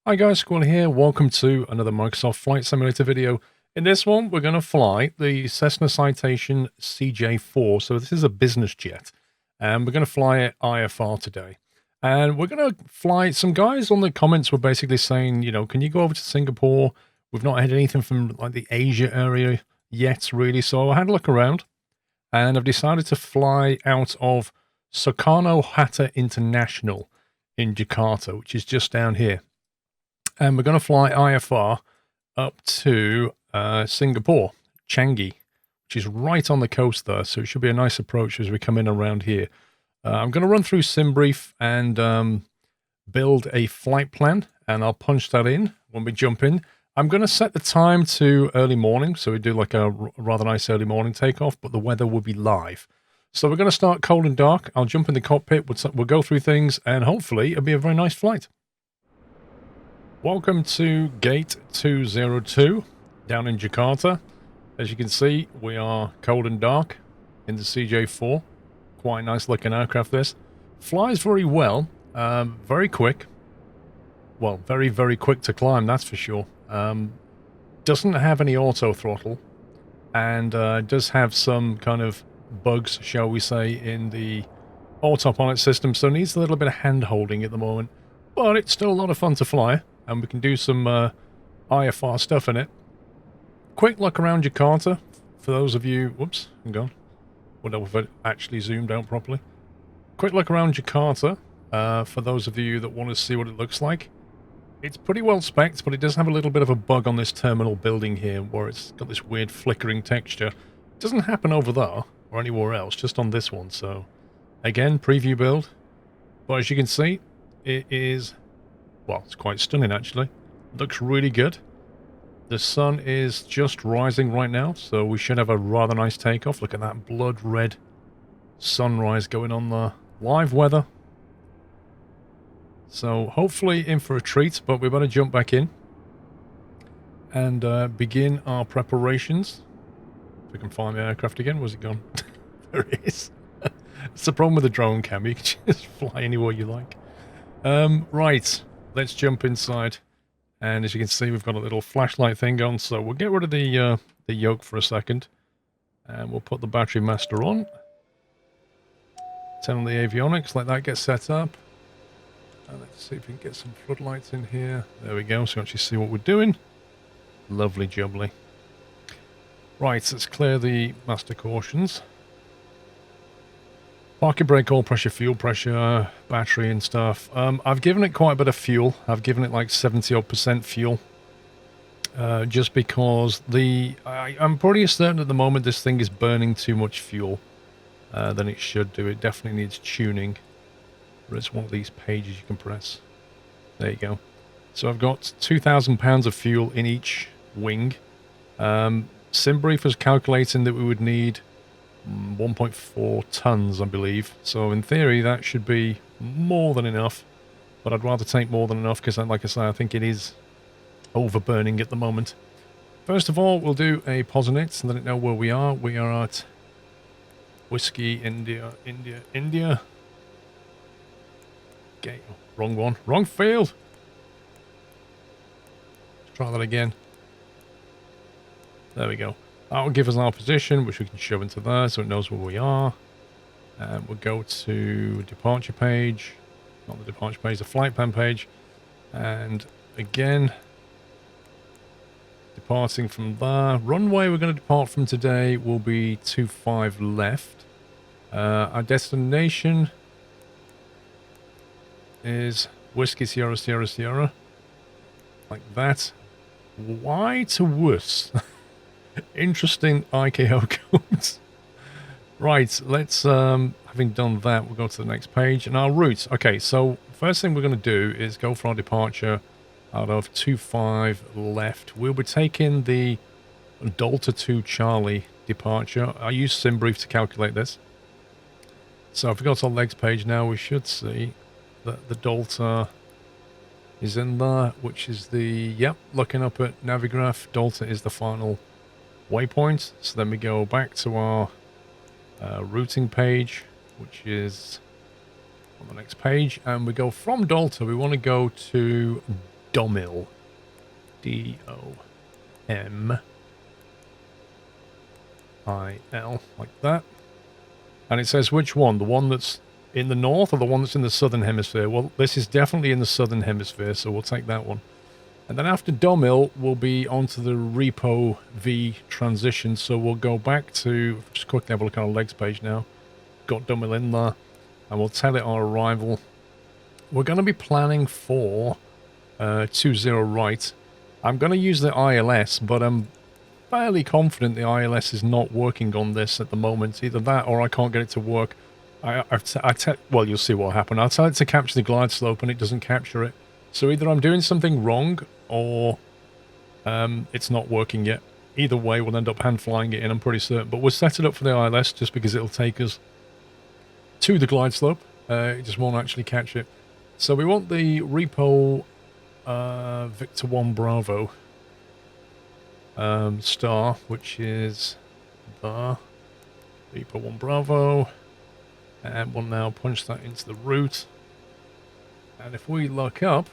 Hi guys, Squall here. Welcome to another Microsoft Flight Simulator video. In this one, we're going to fly the Cessna Citation CJ4. So this is a business jet, and we're going to fly it IFR today. And we're going to fly. Some guys on the comments were basically saying, you know, can you go over to Singapore? We've not had anything from like the Asia area yet, really. So I had a look around, and I've decided to fly out of Soekarno-Hatta International in Jakarta, which is just down here. And we're going to fly IFR up to Singapore, Changi, which is right on the coast there. So it should be a nice approach as we come in around here. I'm going to run through SimBrief and build a flight plan, and I'll punch that in when we jump in. I'm going to set the time to early morning, so we do like a rather nice early morning takeoff, but the weather will be live. So we're going to start cold and dark. I'll jump in the cockpit, we'll go through things, and hopefully it'll be a very nice flight. Welcome to Gate 202 down in Jakarta. As you can see, we are cold and dark in the CJ4. Quite a nice looking aircraft this. Flies very well, very quick. Well, very, very quick to climb, that's for sure. Doesn't have any auto throttle, and does have some kind of bugs, shall we say, in the autopilot system, so needs a little bit of hand holding at the moment. But it's still a lot of fun to fly, and we can do some IFR stuff in it. Quick look around Jakarta, for those of you... Whoops, hang on. Wonder if it actually zoomed out properly. Quick look around Jakarta, for those of you that want to see what it looks like. It's pretty well spec'd, but it does have a little bit of a bug on this terminal building here, where it's got this weird flickering texture. It doesn't happen over there, or anywhere else, just on this one, so... Again, preview build. But as you can see, it is... Well, it's quite stunning, actually. Looks really good. The sun is just rising right now, so we should have a rather nice takeoff. Look at that blood red sunrise going on there. Live weather. So, hopefully in for a treat, but we better jump back in and begin our preparations. If we can find the aircraft again. Where's it gone? There it is. It's the problem with the drone cam. You can just fly anywhere you like. Right. Let's jump inside, and as you can see, we've got a little flashlight thing on, so we'll get rid of the yoke for a second, and we'll put the battery master on. Turn on the avionics, let that get set up, and let's see if we can get some floodlights in here. There we go, so you actually see what we're doing. Lovely jubbly. Right, let's clear the master cautions. Parking brake, oil pressure, fuel pressure, battery and stuff. I've given it quite a bit of fuel. I've given it like 70% fuel. Just because I'm pretty certain at the moment this thing is burning too much fuel than it should do. It definitely needs tuning. There's one of these pages you can press. There you go. So I've got 2,000 pounds of fuel in each wing. SimBrief was calculating that we would need 1.4 tons, I believe. So in theory, that should be more than enough. But I'd rather take more than enough because, like I say, I think it is overburning at the moment. First of all, we'll do a pause on it and let it know where we are. We are at Whiskey, India. Okay, wrong one. Wrong field. Let's try that again. There we go. That will give us our position, which we can shove into there so it knows where we are. And we'll go to departure page. Not the departure page, the flight plan page. And again, departing from there. Runway we're going to depart from today will be 25 left. Our destination is Whiskey Sierra Sierra Sierra. Like that. Why to wuss? Interesting IKO codes. Right, let's, having done that, we'll go to the next page. And our route. Okay, so first thing we're going to do is go for our departure out of 25 left. We'll be taking the DOLTA 2 Charlie departure. I use SimBrief to calculate this. So if we go to our legs page now, we should see that the DOLTA is in there, which is the, yep, looking up at Navigraph, DOLTA is the final waypoint. So then we go back to our routing page, which is on the next page, and we go from DOLTA. We want to go to DOMIL. DOMIL, like that. And it says which one, the one that's in the north or the one that's in the southern hemisphere. Well, this is definitely in the southern hemisphere, so we'll take that one. And then after DOMIL, we'll be onto the REPOV transition. So we'll go back to, just quickly have a look on our legs page now. Got DOMIL in there, and we'll tell it our arrival. We're going to be planning for 20 right. I'm going to use the ILS, but I'm fairly confident the ILS is not working on this at the moment. Either that or I can't get it to work. Well, you'll see what happened. I'll tell it to capture the glide slope and it doesn't capture it. So either I'm doing something wrong or it's not working yet. Either way, we'll end up hand flying it in, I'm pretty certain. But we'll set it up for the ILS just because it'll take us to the glide slope. It just won't actually catch it. So we want the repo Victor 1 Bravo star, which is the repo 1 Bravo. And we'll now punch that into the route. And if we look up,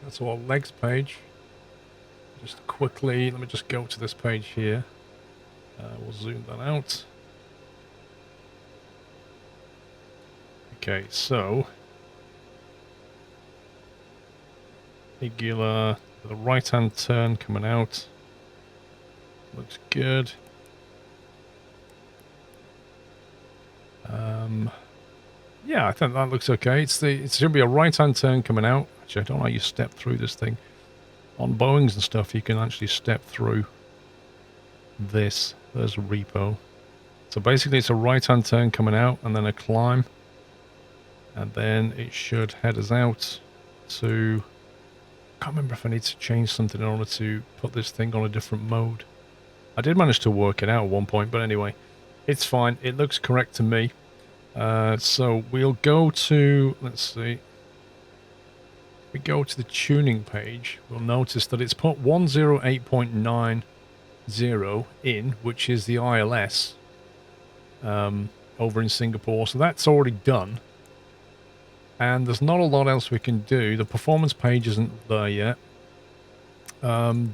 that's our legs page. Just quickly, let me just go to this page here. We'll zoom that out. Okay, so regular, the right-hand turn coming out. Looks good. Yeah, I think that looks okay. It's going to be a right-hand turn coming out. Actually, I don't know how you step through this thing. On Boeings and stuff, you can actually step through this. There's a repo. So basically, it's a right-hand turn coming out, and then a climb. And then it should head us out to... I can't remember if I need to change something in order to put this thing on a different mode. I did manage to work it out at one point, but anyway, it's fine. It looks correct to me. So we'll go to, let's see. We go to the tuning page. We'll notice that it's put 108.90 in, which is the ILS over in Singapore. So that's already done. And there's not a lot else we can do. The performance page isn't there yet. Go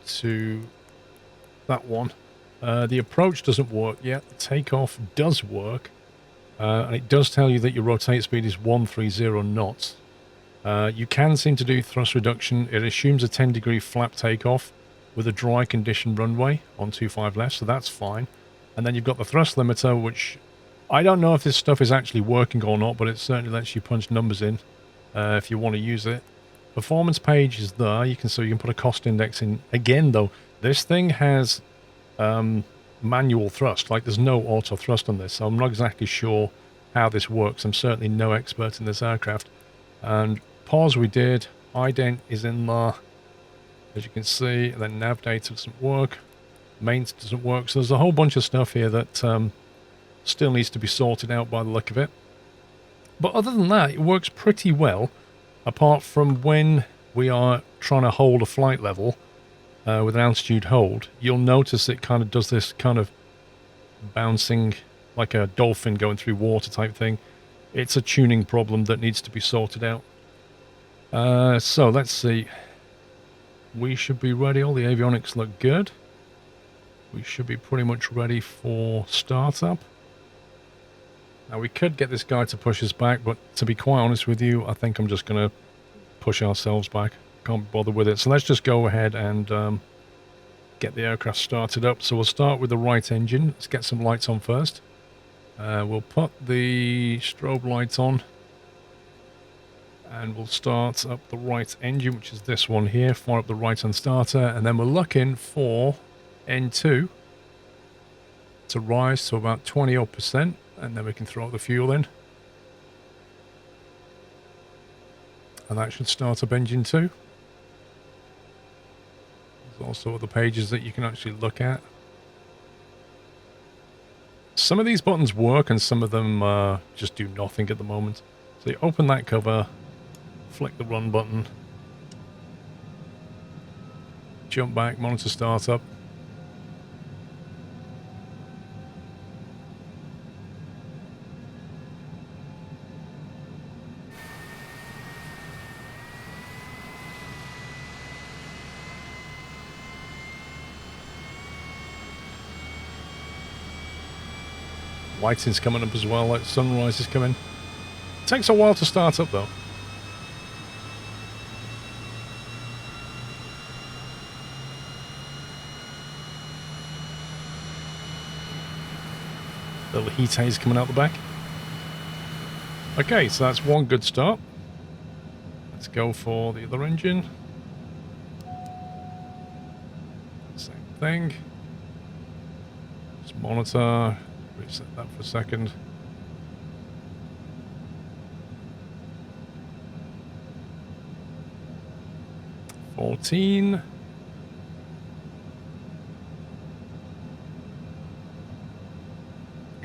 to that one. The approach doesn't work yet. The takeoff does work. And it does tell you that your rotate speed is 130 knots. You can seem to do thrust reduction. It assumes a 10-degree flap takeoff with a dry condition runway on 25 left, so that's fine. And then you've got the thrust limiter, which I don't know if this stuff is actually working or not, but it certainly lets you punch numbers in if you want to use it. Performance page is there. You can put a cost index in. Again, though, this thing has manual thrust. Like, there's no auto thrust on this, so I'm not exactly sure how this works. I'm certainly no expert in this aircraft. And pause we did. ident is in there, as you can see. And then nav data doesn't work. Mains doesn't work. So there's a whole bunch of stuff here that still needs to be sorted out by the look of it. But other than that, it works pretty well, apart from when we are trying to hold a flight level with an altitude hold. You'll notice it kind of does this kind of bouncing like a dolphin going through water type thing. It's a tuning problem that needs to be sorted out. So let's see. We should be ready. All the avionics look good. We should be pretty much ready for startup. Now, we could get this guy to push us back, but to be quite honest with you, I think I'm just going to push ourselves back. Can't bother with it. So let's just go ahead and get the aircraft started up. So we'll start with the right engine. Let's get some lights on first. We'll put the strobe lights on. And we'll start up the right engine, which is this one here. Fire up the right-hand starter. And then we're looking for N2 to rise to about 20% odd. And then we can throw the fuel in. And that should start up engine 2. There's also other pages that you can actually look at. Some of these buttons work and some of them just do nothing at the moment. So you open that cover, flick the run button, jump back, monitor startup. Lighting's coming up as well, like sunrise is coming. Takes a while to start up though. Little heat haze coming out the back. Okay, so that's one good start. Let's go for the other engine. Same thing. Just monitor. Reset that for a second. $14.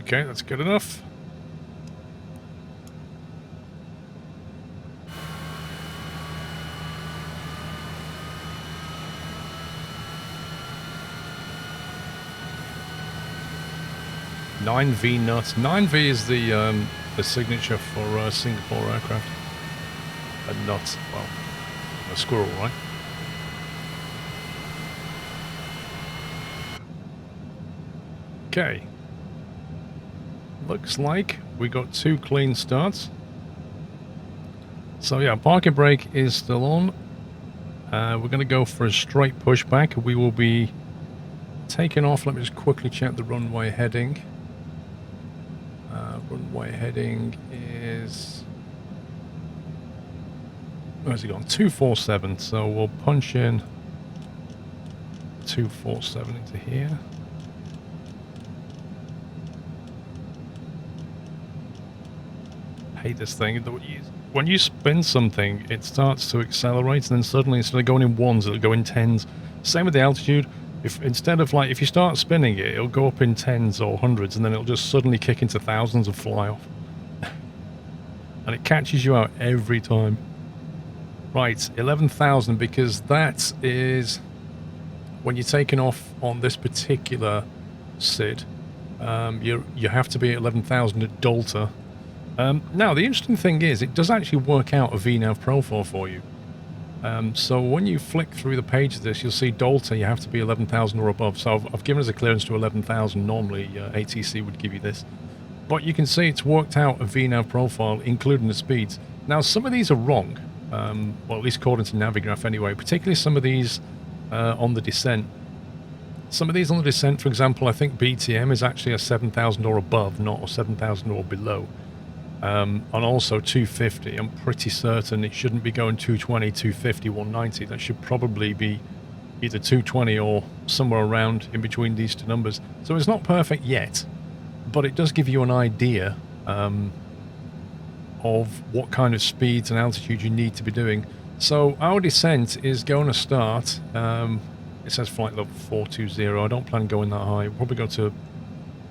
Okay, that's good enough. $9V nuts. $9V is the signature for Singapore aircraft. A nut. Well, a squirrel, right? Okay. Looks like we got 2 clean starts. So yeah, parking brake is still on. We're going to go for a straight pushback. We will be taking off. Let me just quickly check the runway heading. Runway heading is... Where's it gone? 247. So we'll punch in 247 into here. I hate this thing. When you spin something, it starts to accelerate, and then suddenly instead of going in ones, it'll go in tens. Same with the altitude. If instead of if you start spinning it, it'll go up in tens or hundreds, and then it'll just suddenly kick into thousands and fly off. And it catches you out every time. Right, 11,000, because that is when you're taking off on this particular SID. You have to be at 11,000 at DOLTA. Now, the interesting thing is, it does actually work out a VNAV profile for you. So when you flick through the page of this, you'll see DOLTA, you have to be 11,000 or above. So I've given us a clearance to 11,000. Normally, ATC would give you this. But you can see it's worked out a VNAV profile, including the speeds. Now, some of these are wrong. Well, at least according to Navigraph anyway. Particularly some of these on the descent. Some of these on the descent, for example, I think BTM is actually a 7,000 or above, not a 7,000 or below. And also 250, I'm pretty certain it shouldn't be going 220, 250, 190. That should probably be either 220 or somewhere around in between these two numbers. So it's not perfect yet, but it does give you an idea of what kind of speeds and altitude you need to be doing. So our descent is going to start, it says flight level 420. I don't plan on going that high. We'll probably go to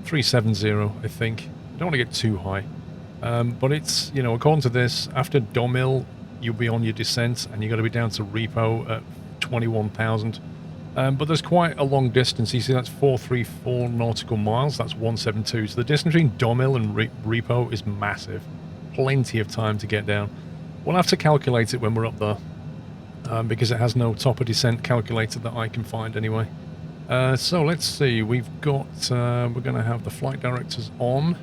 370, I think. I don't want to get too high. But it's, you know, according to this, after DOMIL, you'll be on your descent, and you've got to be down to repo at 21,000. But there's quite a long distance. You see, that's 434 nautical miles. That's 172. So the distance between DOMIL and repo is massive. Plenty of time to get down. We'll have to calculate it when we're up there, because it has no top of descent calculator that I can find anyway. So let's see. We've got, we're going to have the flight directors on.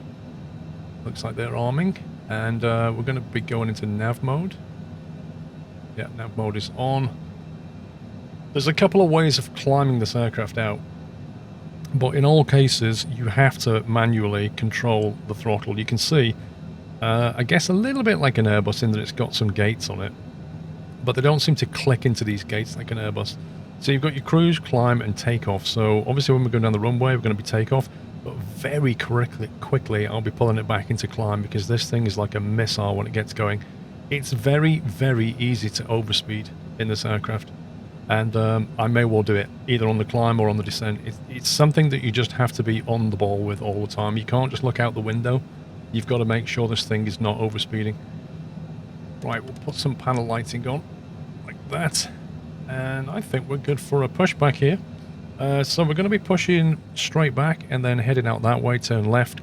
Looks like they're arming, and we're going to be going into nav mode. Yeah, nav mode is on. There's a couple of ways of climbing this aircraft out, but in all cases you have to manually control the throttle. You can see, I guess a little bit like an Airbus in that it's got some gates on it, but they don't seem to click into these gates like an Airbus. So you've got your cruise, climb, and takeoff. So obviously when we're going down the runway, we're going to be takeoff. But very quickly, I'll be pulling it back into climb, because this thing is like a missile when it gets going. It's very, very easy to overspeed in this aircraft. And I may well do it either on the climb or on the descent. It's something that you just have to be on the ball with all the time. You can't just look out the window. You've got to make sure this thing is not overspeeding. Right, we'll put some panel lighting on, like that. And I think we're good for a pushback here. So we're going to be pushing straight back and then heading out that way, turn left,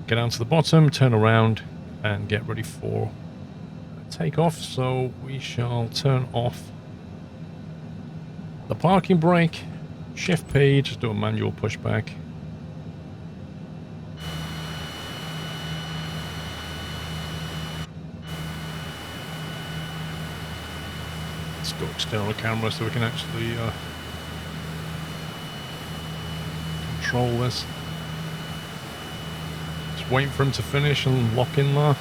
get down to the bottom, turn around, and get ready for takeoff. So we shall turn off the parking brake, shift P, just do a manual pushback. Let's go external camera so we can actually control this. Just waiting for him to finish and lock in there.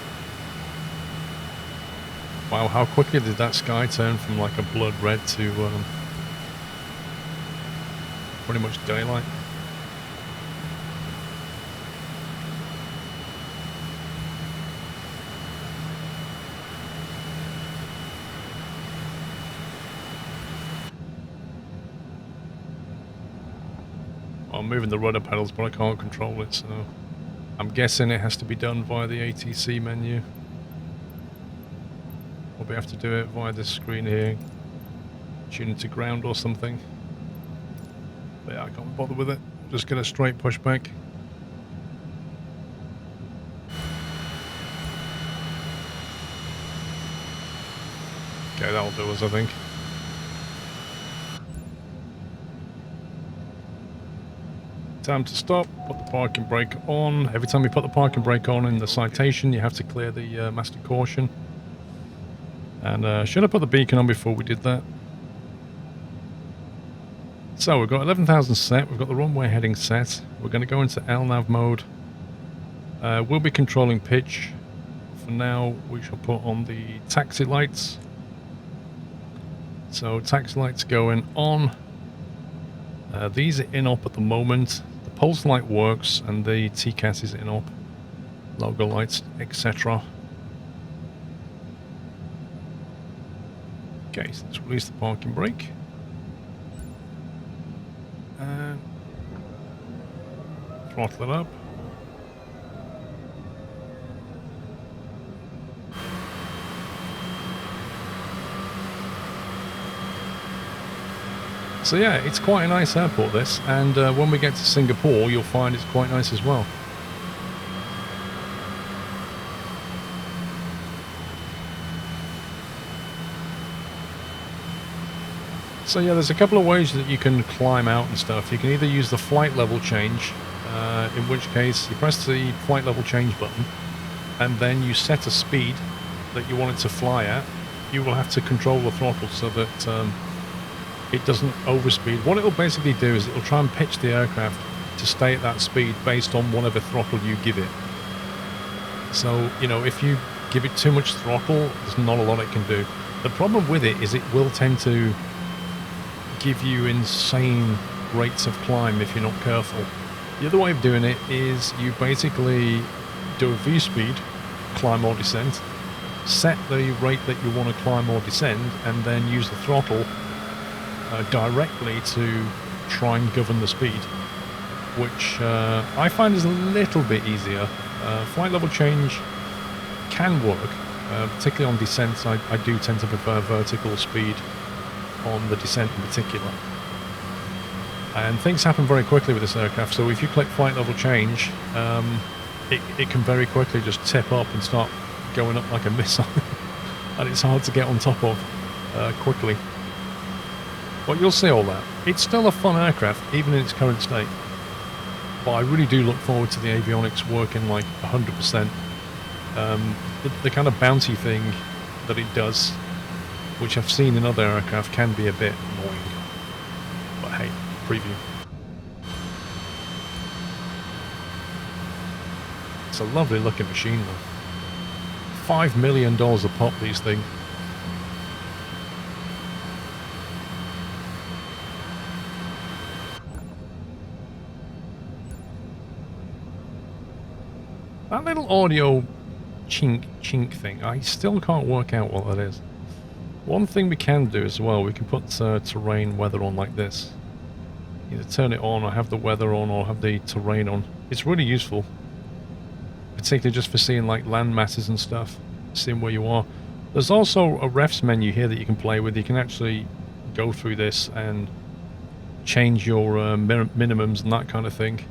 Wow, how quickly did that sky turn from like a blood red to pretty much daylight. Well, I'm moving the rudder pedals, but I can't control it, so I'm guessing it has to be done via the ATC menu. Or we have to do it via this screen here, tune it to ground or something. But yeah, I can't bother with it. Just get a straight pushback. Okay, that'll do us, I think. Time to stop, put the parking brake on. Every time you put the parking brake on in the citation, you have to clear the master caution. And should have put the beacon on before we did that. So we've got 11,000 set, we've got the runway heading set. We're going to go into LNAV mode. We'll be controlling pitch. For now, we shall put on the taxi lights. So taxi lights going on. These are in op at the moment. The pulse light works and the TCAS is in op. Logo lights, etc. Okay, so let's release the parking brake. And throttle it up. So yeah, it's quite a nice airport this, and when we get to Singapore you'll find it's quite nice as well. So yeah, there's a couple of ways that you can climb out and stuff. You can either use the flight level change, in which case you press the flight level change button and then you set a speed that you want it to fly at. You will have to control the throttle so that it doesn't overspeed. What it'll basically do is it'll try and pitch the aircraft to stay at that speed based on whatever throttle you give it. So, you know, if you give it too much throttle, there's not a lot it can do. The problem with it is it will tend to give you insane rates of climb if you're not careful. The other way of doing it is you basically do a V-speed, climb or descent, set the rate that you want to climb or descend, and then use the throttle directly to try and govern the speed, which I find is a little bit easier. Flight level change can work, particularly on descents. I do tend to prefer vertical speed on the descent in particular. And things happen very quickly with this aircraft, so if you click flight level change, it can very quickly just tip up and start going up like a missile. And it's hard to get on top of quickly. But you'll see all that. It's still a fun aircraft, even in its current state. But I really do look forward to the avionics working like 100%. The kind of bouncy thing that it does, which I've seen in other aircraft, can be a bit annoying. But hey, preview. It's a lovely looking machine though. $5 million a pop, these things. That little audio chink thing, I still can't work out what that is. One thing we can do as well, we can put terrain weather on like this. Either turn it on or have the weather on or have the terrain on. It's really useful. Particularly just for seeing like land masses and stuff, seeing where you are. There's also a refs menu here that you can play with. You can actually go through this and change your minimums and that kind of thing.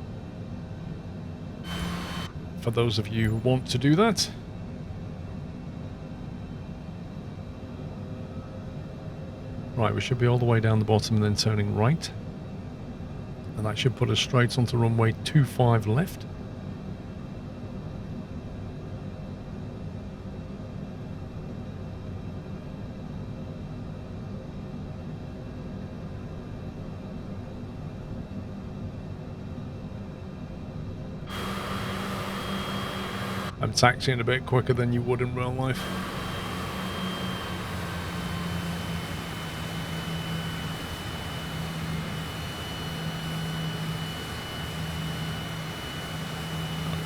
For those of you who want to do that. Right, we should be all the way down the bottom and then turning right. And that should put us straight onto runway 25 left. I'm taxiing a bit quicker than you would in real life.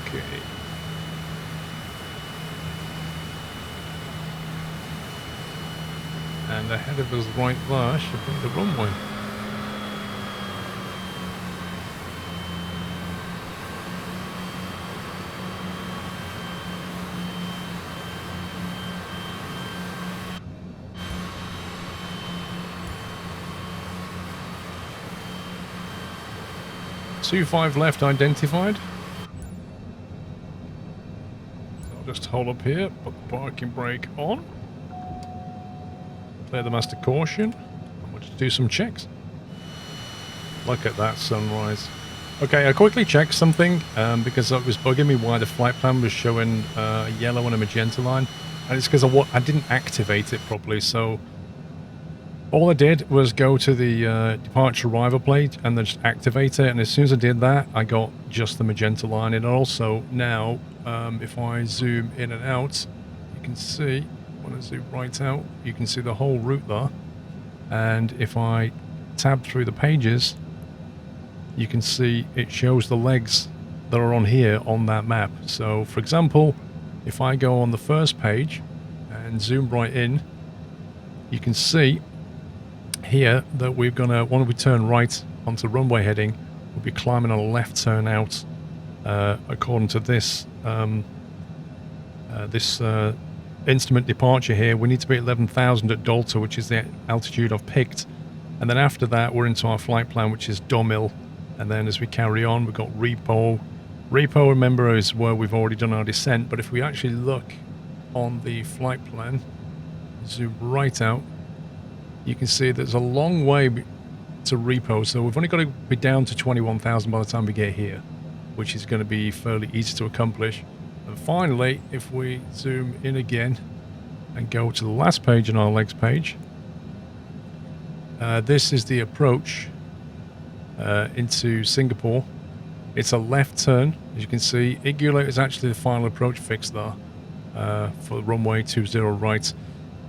Okay. And ahead of us right there should be the runway. Two-5 left identified. I'll just hold up here, put the parking brake on. Clear the master caution, and we'll just do some checks. Look at that sunrise. Okay, I quickly checked something because it was bugging me why the flight plan was showing a yellow and a magenta line, and it's because I didn't activate it properly. So all I did was go to the departure arrival plate and then just activate it, and as soon as I did that, I got just the magenta line. And also now, if I zoom in and out, you can see. When I zoom right out, you can see the whole route there, and if I tab through the pages, you can see it shows the legs that are on here on that map. So for example, if I go on the first page and zoom right in, you can see here that we're gonna, when we turn right onto runway heading, we'll be climbing on a left turn out according to this instrument departure here. We need to be at 11,000 at DOLTA, which is the altitude I've picked, and then after that we're into our flight plan, which is DOMIL, and then as we carry on we've got REPOV. REPOV, remember, is where we've already done our descent, but if we actually look on the flight plan, zoom right out, you can see there's a long way to REPOV, so we've only got to be down to 21,000 by the time we get here, which is going to be fairly easy to accomplish. And finally, if we zoom in again and go to the last page on our legs page, this is the approach into Singapore. It's a left turn, as you can see. Igula is actually the final approach fix there for runway 20 right.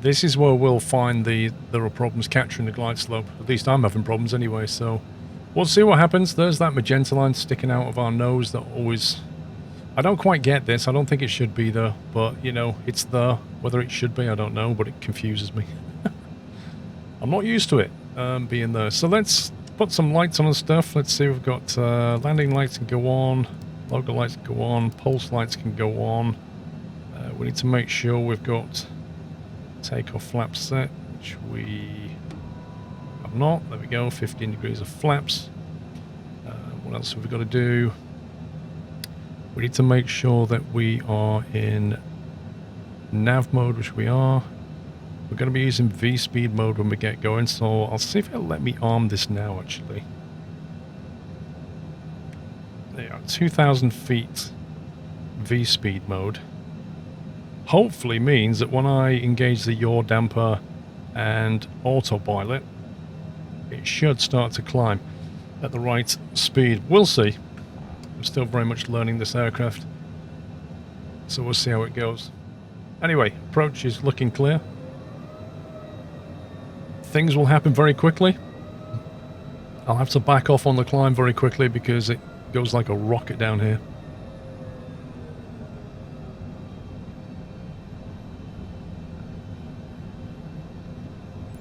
This is where we'll find there are problems capturing the glide slope. At least I'm having problems anyway, so we'll see what happens. There's that magenta line sticking out of our nose that always... I don't quite get this. I don't think it should be there, but, you know, it's there. Whether it should be, I don't know, but it confuses me. I'm not used to it being there. So let's put some lights on and stuff. Let's see, we've got landing lights can go on, logo lights can go on, pulse lights can go on. We need to make sure we've got takeoff flaps set, which we have not. There we go, 15 degrees of flaps. What else have we got to do? We need to make sure that we are in nav mode, which we are. We're going to be using V-speed mode when we get going, so I'll see if it'll let me arm this now, actually. There are 2,000 feet V-speed mode. Hopefully means that when I engage the yaw damper and autopilot, it should start to climb at the right speed. We'll see. I'm still very much learning this aircraft, so we'll see how it goes. Anyway, approach is looking clear. Things will happen very quickly. I'll have to back off on the climb very quickly because it goes like a rocket down here.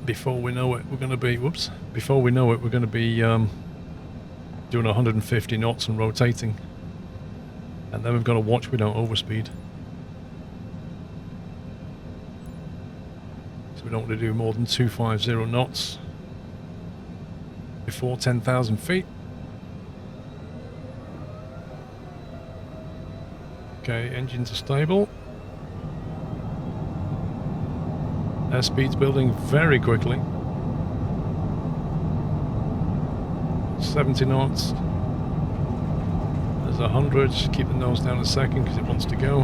Before we know it, we're going to be, whoops, before we know it, we're going to be doing 150 knots and rotating, and then we've got to watch we don't overspeed, so we don't want to do more than 250 knots before 10,000 feet. Okay, engines are stable. Airspeed's building very quickly. 70 knots. There's 100. Keep the nose down a second because it wants to go.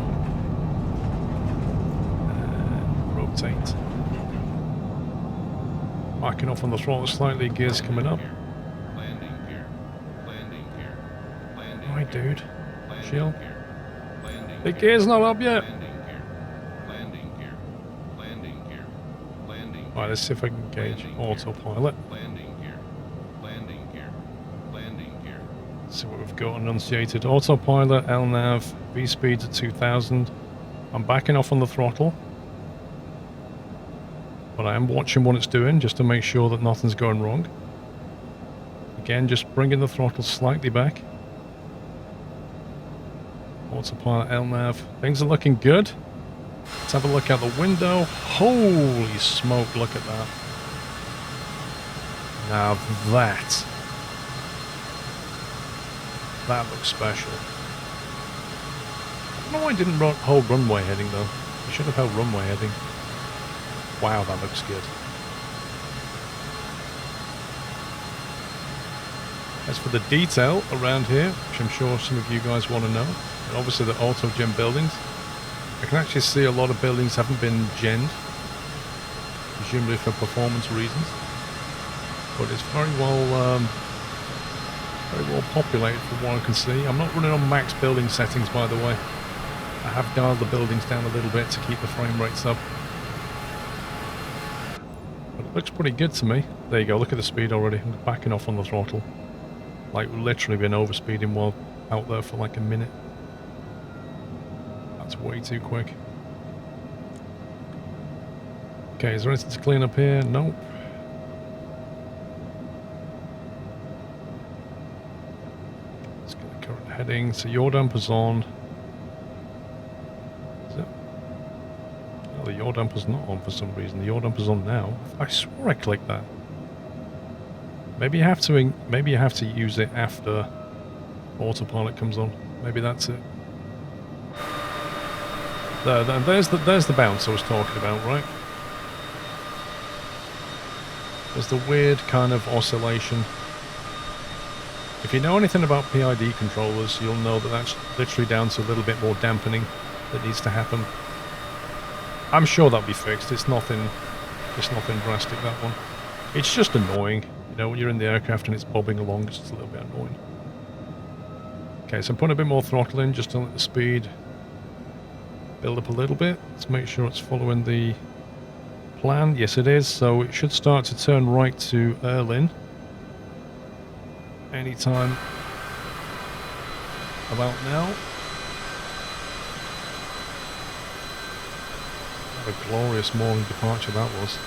And rotate. Backing off on the throttle slightly. Gears coming up. Right, dude. Chill. The gear's not up yet. Alright, let's see if I can gauge autopilot. See what we've got enunciated. Autopilot, LNAV, V-speed to 2000. I'm backing off on the throttle. But I am watching what it's doing just to make sure that nothing's going wrong. Again, just bringing the throttle slightly back. Autopilot, LNAV. Things are looking good. Let's have a look out the window. Holy smoke, look at that. Now that looks special. I don't know why I didn't hold runway heading though. I should have held runway heading. Wow, that looks good. As for the detail around here, which I'm sure some of you guys want to know, and obviously the auto-gen buildings, I can actually see a lot of buildings haven't been genned, presumably for performance reasons, but it's very well populated from what I can see. I'm not running on max building settings, by the way. I have dialed the buildings down a little bit to keep the frame rates up. But it looks pretty good to me. There you go, look at the speed already. I'm backing off on the throttle. Like, literally been overspeeding while out there for like a minute. That's way too quick. Okay, is there anything to clean up here? Nope. Let's get the current heading. So yaw damper's on. Is it? No, the yaw damper's not on for some reason. The yaw damper's on now. I swore I clicked that. Maybe you have to use it after autopilot comes on. Maybe that's it. There's the bounce I was talking about, right? There's the weird kind of oscillation. If you know anything about PID controllers, you'll know that that's literally down to a little bit more dampening that needs to happen. I'm sure that'll be fixed. It's nothing drastic, that one. It's just annoying. You know, when you're in the aircraft and it's bobbing along, it's just a little bit annoying. Okay, so I'm putting a bit more throttle in just to let the speed build up a little bit. Let's make sure it's following the plan. Yes, it is. So it should start to turn right to Erlin anytime about now. What a glorious morning departure that was.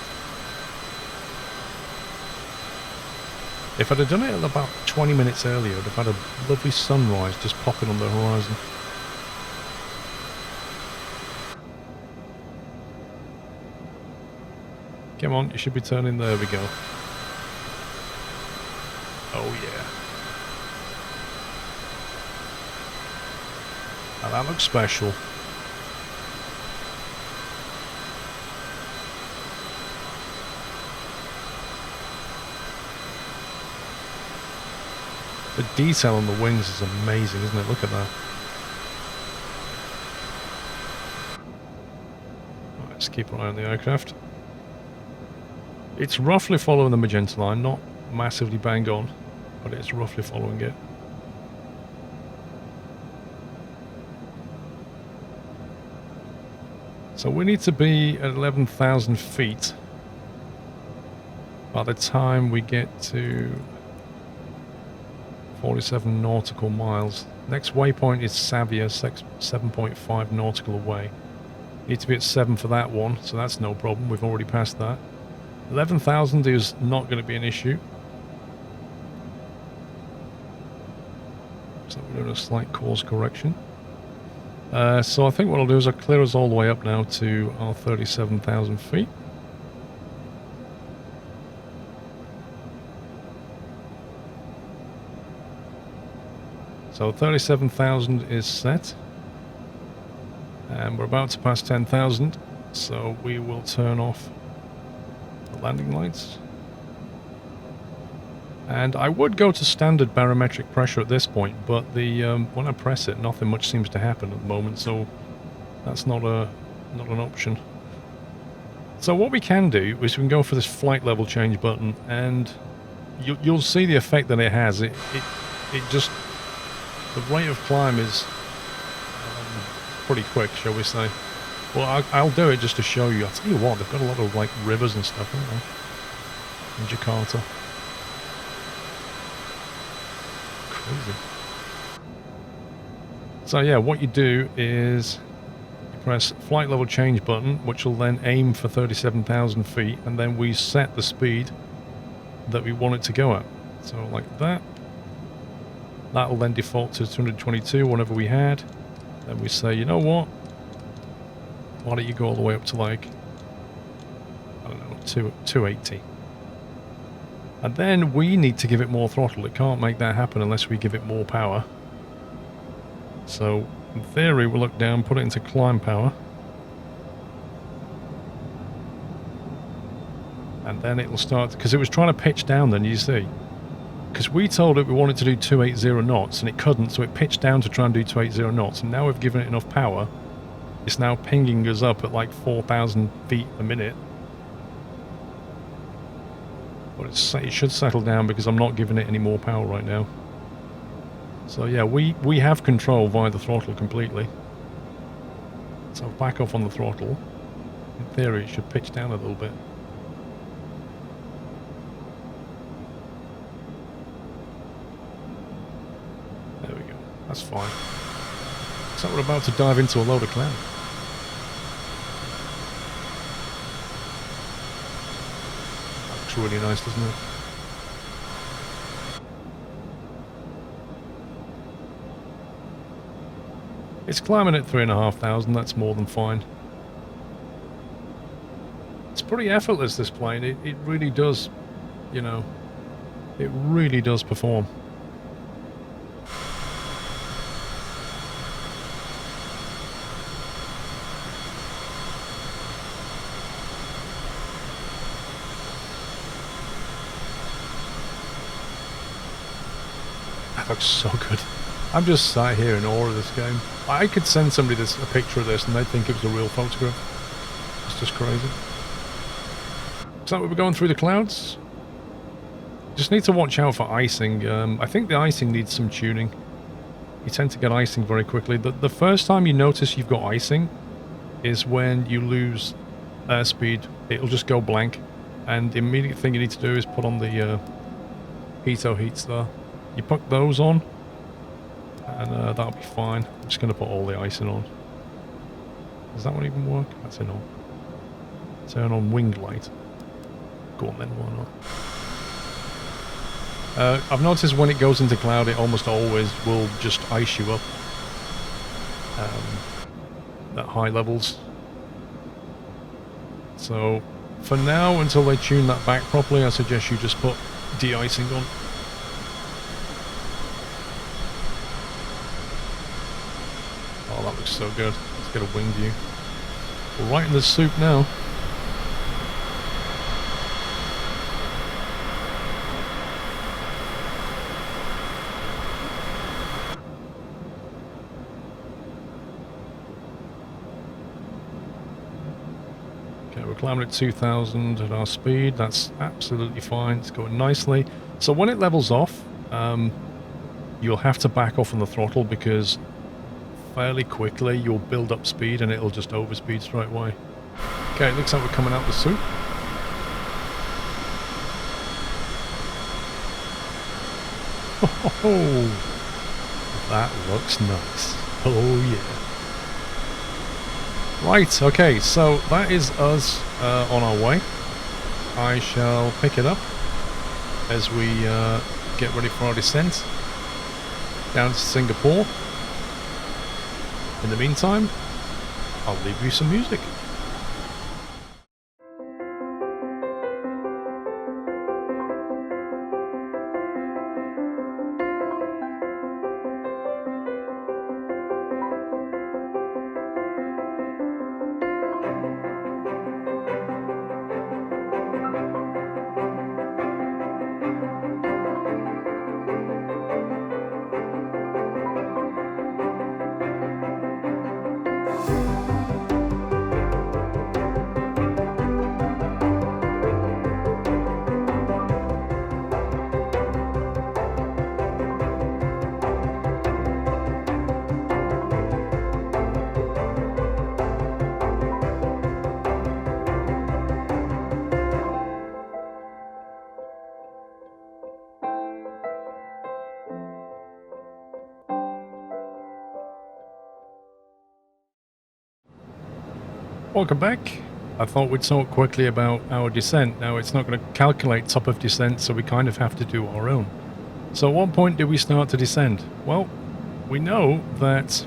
If I'd have done it about 20 minutes earlier, I'd have had a lovely sunrise just popping on the horizon. Come on, you should be turning. There we go. Oh yeah. Now that looks special. The detail on the wings is amazing, isn't it? Look at that. Right, let's keep an eye on the aircraft. It's roughly following the magenta line, not massively bang on, but it's roughly following it. So we need to be at 11,000 feet by the time we get to 47 nautical miles. Next waypoint is Savia, 7.5 nautical away. Need to be at 7 for that one, so that's no problem. We've already passed that. 11,000 is not going to be an issue. So we're doing a slight course correction. So I think what I'll do is I'll clear us all the way up now to our 37,000 feet. So 37,000 is set. And we're about to pass 10,000. So we will turn off the landing lights. And I would go to standard barometric pressure at this point, but the when I press it, nothing much seems to happen at the moment, so that's not an option. So what we can do is we can go for this flight level change button, and you'll see the effect that it has. It just, the rate of climb is pretty quick, shall we say. Well, I'll do it just to show you. I'll tell you what, they've got a lot of like rivers and stuff, haven't they? In Jakarta. Crazy. So yeah, what you do is you press flight level change button, which will then aim for 37,000 feet, and then we set the speed that we want it to go at. So like that. That will then default to 222, whatever we had. Then we say, you know what? Why don't you go all the way up to like, I don't know, 280. And then we need to give it more throttle. It can't make that happen unless we give it more power. So, in theory, we'll look down, put it into climb power. And then it will start, because it was trying to pitch down then, you see. Because we told it we wanted to do 280 knots, and it couldn't, so it pitched down to try and do 280 knots. And now we've given it enough power. It's now pinging us up at like 4,000 feet a minute. But it should settle down because I'm not giving it any more power right now. So yeah, we have control via the throttle completely. So back off on the throttle. In theory, it should pitch down a little bit. There we go. That's fine. So we're about to dive into a load of cloud. That looks really nice, doesn't it? It's climbing at 3,500, that's more than fine. It's pretty effortless, this plane. It really does, you know, it really does perform. That looks so good. I'm just sat here in awe of this game. I could send somebody a picture of this and they'd think it was a real photograph. It's just crazy. So we're going through the clouds. Just need to watch out for icing. I think the icing needs some tuning. You tend to get icing very quickly. The first time you notice you've got icing is when you lose airspeed. It'll just go blank. And the immediate thing you need to do is put on the Hito heats there. You put those on. And that'll be fine. I'm just going to put all the icing on. Does that one even work? That's it on. Turn on wing light. Go on then, why not? I've noticed when it goes into cloud, it almost always will just ice you up. At high levels. So, for now, until they tune that back properly, I suggest you just put de-icing on. Oh, that looks so good. Let's get a wing view. We're right in the soup now. Okay, we're climbing at 2,000 at our speed. That's absolutely fine. It's going nicely. So when it levels off, you'll have to back off on the throttle because fairly quickly you'll build up speed and it'll just overspeed straight away. Okay, it looks like we're coming out the soup. Oh, that looks nice. Oh yeah. Right, okay, so that is us on our way. I shall pick it up as we get ready for our descent down to Singapore. In the meantime, I'll leave you some music. Welcome back. I thought we'd talk quickly about our descent. Now, it's not going to calculate top of descent, so we kind of have to do our own. So at what point do we start to descend? Well, we know that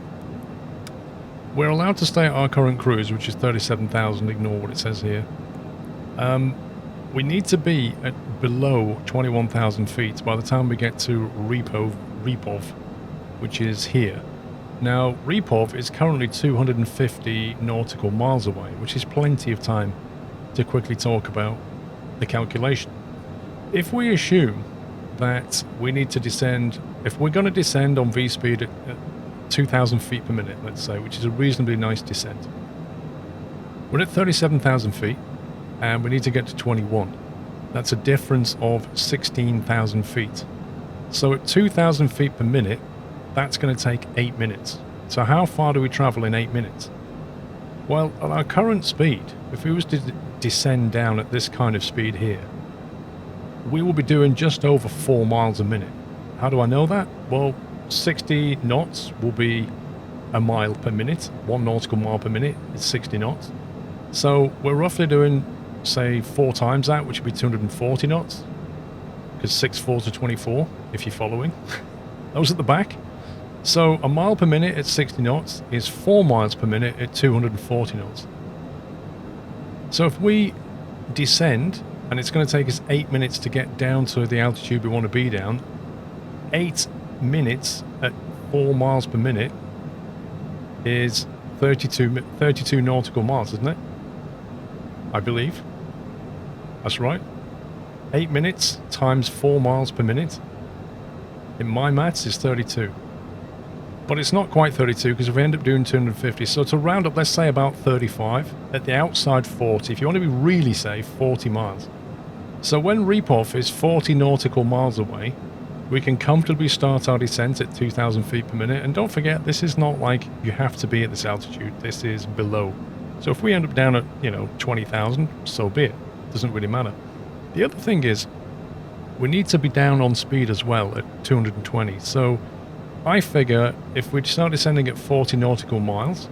we're allowed to stay at our current cruise, which is 37,000, ignore what it says here. We need to be at below 21,000 feet by the time we get to REPOV, which is here. Now, REPOV is currently 250 nautical miles away, which is plenty of time to quickly talk about the calculation. If we assume that we need to descend, if we're going to descend on V-speed at 2,000 feet per minute, let's say, which is a reasonably nice descent. We're at 37,000 feet, and we need to get to 21. That's a difference of 16,000 feet. So at 2,000 feet per minute, that's going to take 8 minutes. So how far do we travel in 8 minutes? Well, at our current speed, if we was to descend down at this kind of speed here, we will be doing just over 4 miles a minute. How do I know that? Well, 60 knots will be a mile per minute. 1 nautical mile per minute is 60 knots. So we're roughly doing, say, 4 times that, which would be 240 knots. Because 6 4 to 24, if you're following. Those at the back. So a mile per minute at 60 knots is 4 miles per minute at 240 knots. So if we descend, and it's going to take us 8 minutes to get down to the altitude we want to be down, 8 minutes at 4 miles per minute is 32 nautical miles, isn't it? I believe. That's right. 8 minutes times 4 miles per minute, in my maths, is 32. But it's not quite 32 because if we end up doing 250, so to round up, let's say about 35, at the outside 40, if you want to be really safe, 40 miles. So when REPOV is 40 nautical miles away, we can comfortably start our descent at 2,000 feet per minute. And don't forget, this is not like you have to be at this altitude, this is below. So if we end up down at, 20,000, so be it. Doesn't really matter. The other thing is, we need to be down on speed as well at 220. So I figure if we start descending at 40 nautical miles,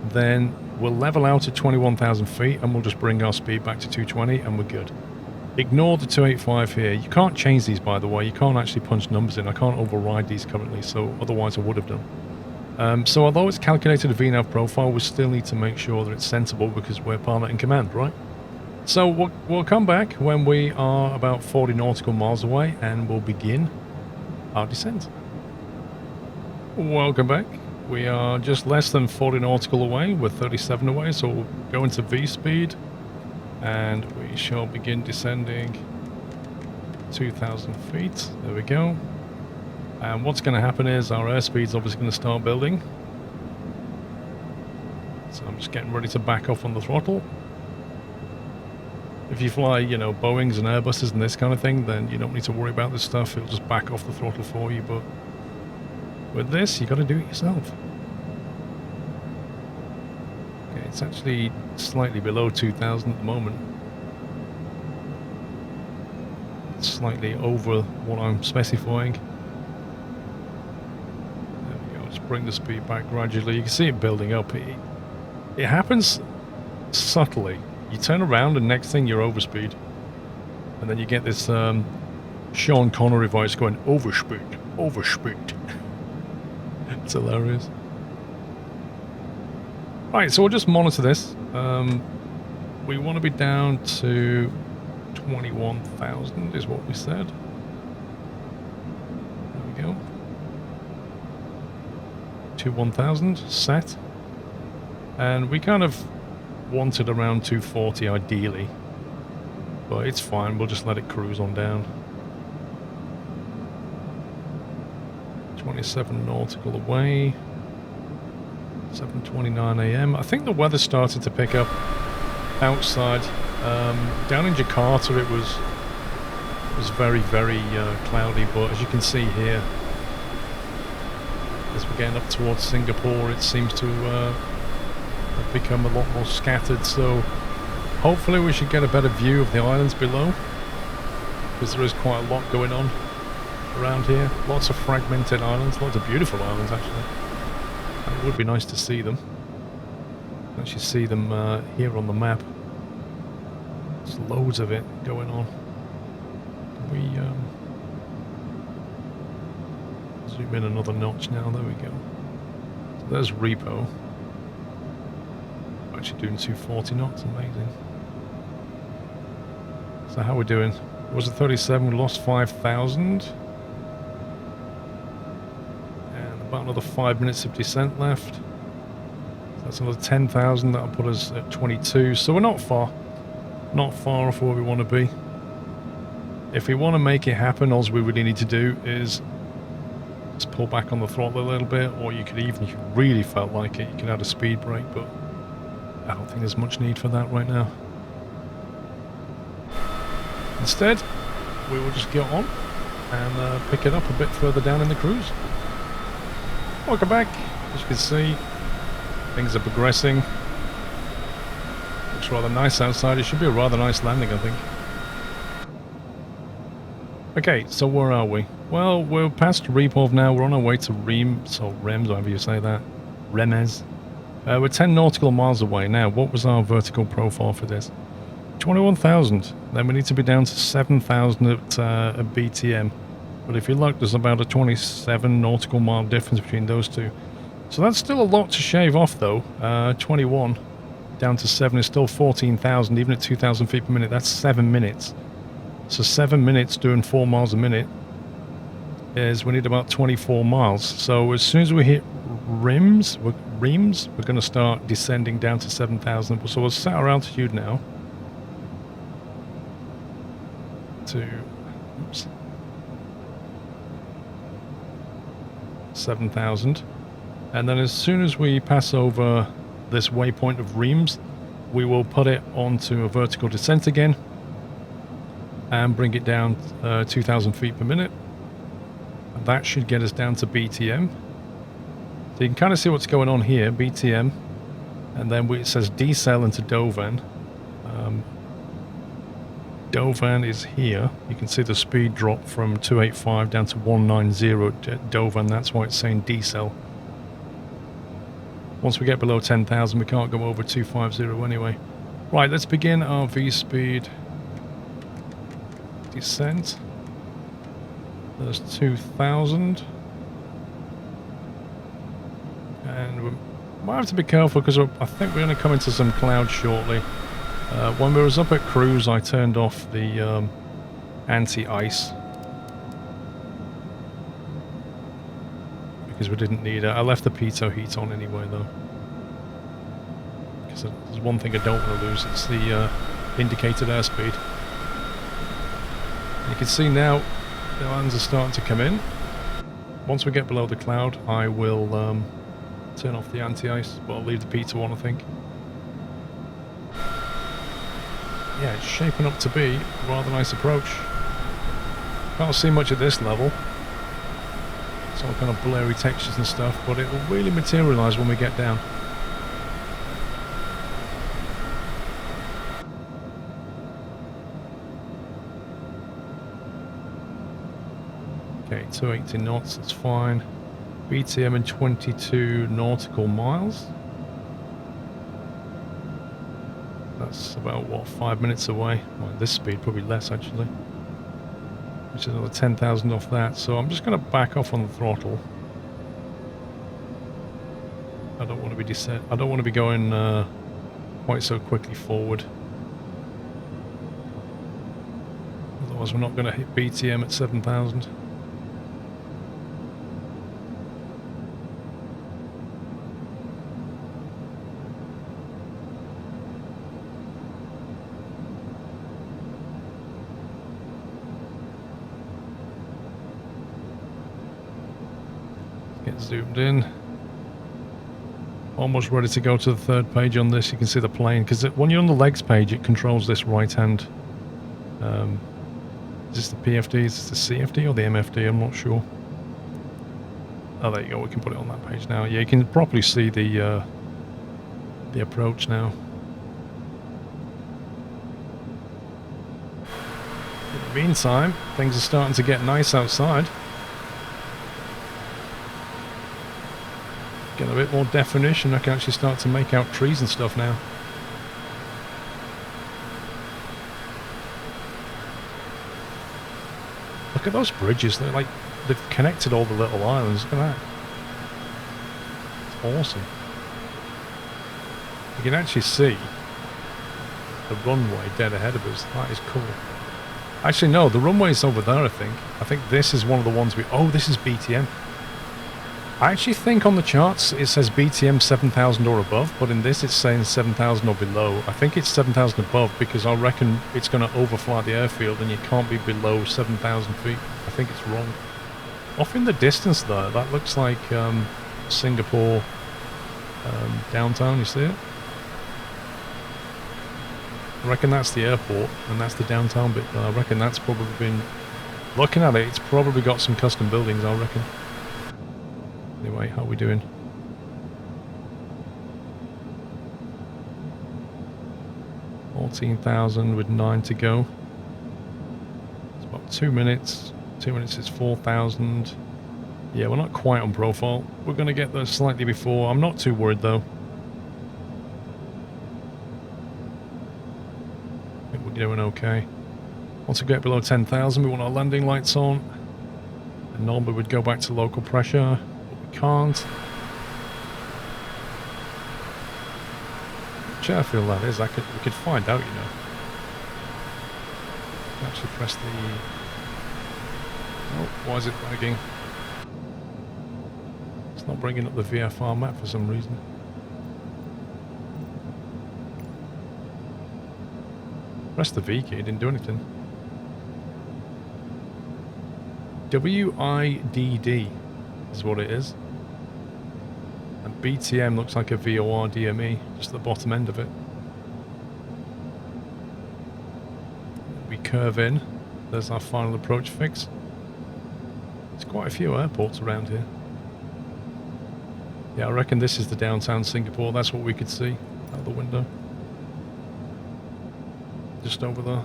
then we'll level out at 21,000 feet and we'll just bring our speed back to 220 and we're good. Ignore the 285 here. You can't change these, by the way. You can't actually punch numbers in. I can't override these currently, so otherwise I would have done. So although it's calculated a VNAV profile, we still need to make sure that it's sensible because we're pilot in command, right? So we'll come back when we are about 40 nautical miles away and we'll begin our descent. Welcome back. We are just less than 40 nautical away. We're 37 away, so we'll go into V speed and we shall begin descending 2,000 feet. There we go. And what's going to happen is our airspeed's obviously going to start building. So I'm just getting ready to back off on the throttle. If you fly, Boeings and Airbuses and this kind of thing, then you don't need to worry about this stuff. It'll just back off the throttle for you, but with this, you got to do it yourself. Okay, it's actually slightly below 2,000 at the moment. It's slightly over what I'm specifying. There we go. Just bring the speed back gradually. You can see it building up. It happens subtly. You turn around and next thing you're overspeed. And then you get this Sean Connery voice going, overspeed, overspeed. It's hilarious. Right, so we'll just monitor this. We want to be down to 21,000 is what we said. There we go. To 1,000, set. And we kind of wanted around 240 ideally. But it's fine, we'll just let it cruise on down. 27 nautical away, 7:29 AM. I think the weather started to pick up outside. Down in Jakarta it was very, very cloudy, but as you can see here, as we're getting up towards Singapore, it seems to have become a lot more scattered, so hopefully we should get a better view of the islands below, because there is quite a lot going on around here. Lots of fragmented islands, lots of beautiful islands actually. And it would be nice to see them. actually see them here on the map. There's loads of it going on. Can we zoom in another notch now? There we go. So there's repo. Actually doing 240 knots, amazing. So how are we doing? It was a 37, we lost 5,000. And about another 5 minutes of descent left. So that's another 10,000, that'll put us at 22. So we're not far. Not far off where we want to be. If we want to make it happen, all we really need to do is just pull back on the throttle a little bit, or you could even, if you really felt like it, you could add a speed brake, but I don't think there's much need for that right now. Instead, we will just get on and pick it up a bit further down in the cruise. Welcome back. As you can see, things are progressing. Looks rather nice outside. It should be a rather nice landing, I think. Okay, so where are we? Well, we're past REPOV now. We're on our way to Rems, or Rems, however you say that. Remes. We're 10 nautical miles away now. What was our vertical profile for this? 21,000. Then we need to be down to 7,000 at BTM. But if you look, there's about a 27 nautical mile difference between those two. So that's still a lot to shave off, though. 21 down to 7 is still 14,000, even at 2,000 feet per minute. That's 7 minutes. So 7 minutes doing 4 miles a minute is we need about 24 miles. So as soon as we hit Rems, we're going to start descending down to 7,000. So we'll set our altitude now to 7,000, and then as soon as we pass over this waypoint of Rems, we will put it onto a vertical descent again and bring it down 2,000 feet per minute. And that should get us down to BTM. So you can kind of see what's going on here, BTM, and then it says decel into Dovan. Dovan is here. You can see the speed drop from 285 down to 190 at Dovan. That's why it's saying decel. Once we get below 10,000, we can't go over 250 anyway. Right, let's begin our V-speed descent. There's 2,000. And we might have to be careful because I think we're going to come into some clouds shortly. When we was up at cruise, I turned off the anti-ice because we didn't need it. I left the pitot heat on anyway, though, because there's one thing I don't want to lose. It's the indicated airspeed. You can see now the lands are starting to come in. Once we get below the cloud, I will turn off the anti-ice, but I'll leave the pitot on, I think. Yeah, it's shaping up to be a rather nice approach. Can't see much at this level. It's all kind of blurry textures and stuff, but it will really materialise when we get down. Okay, 280 knots, that's fine. BTM in 22 nautical miles. That's about, what, 5 minutes away? Well, this speed, probably less, actually. Which is another 10,000 off that. So I'm just going to back off on the throttle. I don't want to be I don't want to be going quite so quickly forward. Otherwise, we're not going to hit BTM at 7,000. Get zoomed in. Almost ready to go to the third page on this. You can see the plane, because when you're on the legs page, it controls this right hand. Is this the PFD? Is this the CFD or the MFD? I'm not sure. Oh, there you go. We can put it on that page now. Yeah, you can properly see the approach now. In the meantime, things are starting to get nice outside. Getting a bit more definition. I can actually start to make out trees and stuff now. Look at those bridges. They're like, they've connected all the little islands. Look at that. It's awesome. You can actually see the runway dead ahead of us. That is cool. Actually, no, the runway's over there, I think. I think this is one of the ones we... Oh, this is BTM. I actually think on the charts it says BTM 7,000 or above, but in this it's saying 7,000 or below. I think it's 7,000 above because I reckon it's going to overfly the airfield and you can't be below 7,000 feet. I think it's wrong. Off in the distance there, that looks like Singapore downtown, you see it? I reckon that's the airport and that's the downtown bit there. I reckon that's probably been... Looking at it, it's probably got some custom buildings, I reckon. Anyway, how are we doing? $14,000 with 9 to go. It's about 2 minutes. 2 minutes is 4,000. Yeah, we're not quite on profile. We're going to get there slightly before. I'm not too worried though. I think we're doing okay. Once we get below 10,000, we want our landing lights on. And normally we'd go back to local pressure. Can't. Which airfield that is, we could find out, you know. Actually press the... Oh, why is it lagging? It's not bringing up the VFR map for some reason. Press the V key, it didn't do anything. WIIDD is what it is. And BTM looks like a VOR DME, just at the bottom end of it. We curve in. There's our final approach fix. There's quite a few airports around here. Yeah, I reckon this is the downtown Singapore. That's what we could see out the window. Just over there.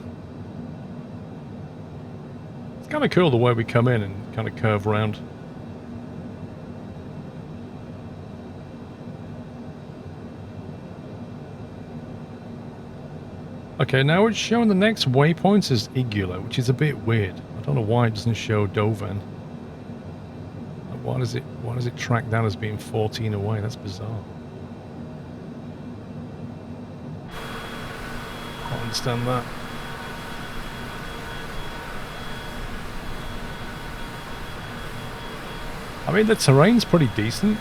It's kind of cool the way we come in and kind of curve around. Okay, now it's showing the next waypoint as Igula, which is a bit weird. I don't know why it doesn't show Dovan. Why does it track down as being 14 away? That's bizarre. Can't understand that. I mean, the terrain's pretty decent.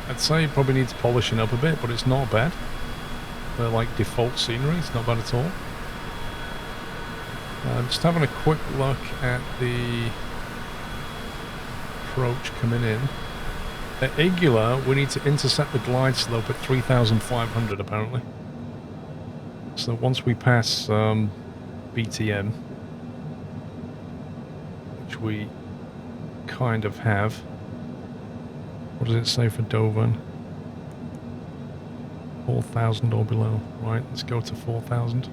I'd say it probably needs polishing up a bit, but it's not bad. Like default scenery, it's not bad at all. Just having a quick look at the approach coming in. At Igula, we need to intercept the glide slope at 3,500 apparently. So once we pass BTM, which we kind of have. What does it say for Dovan? 4,000 or below. Right, let's go to 4,000.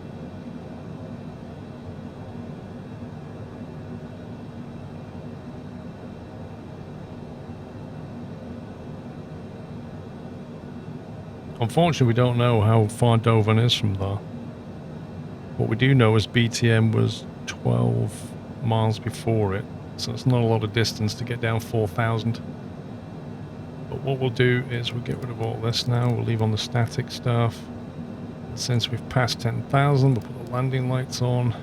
Unfortunately, we don't know how far Dovan is from there. What we do know is BTM was 12 miles before it, so it's not a lot of distance to get down 4,000. But what we'll do is we'll get rid of all this now. We'll leave on the static stuff. And since we've passed 10,000, we'll put the landing lights on.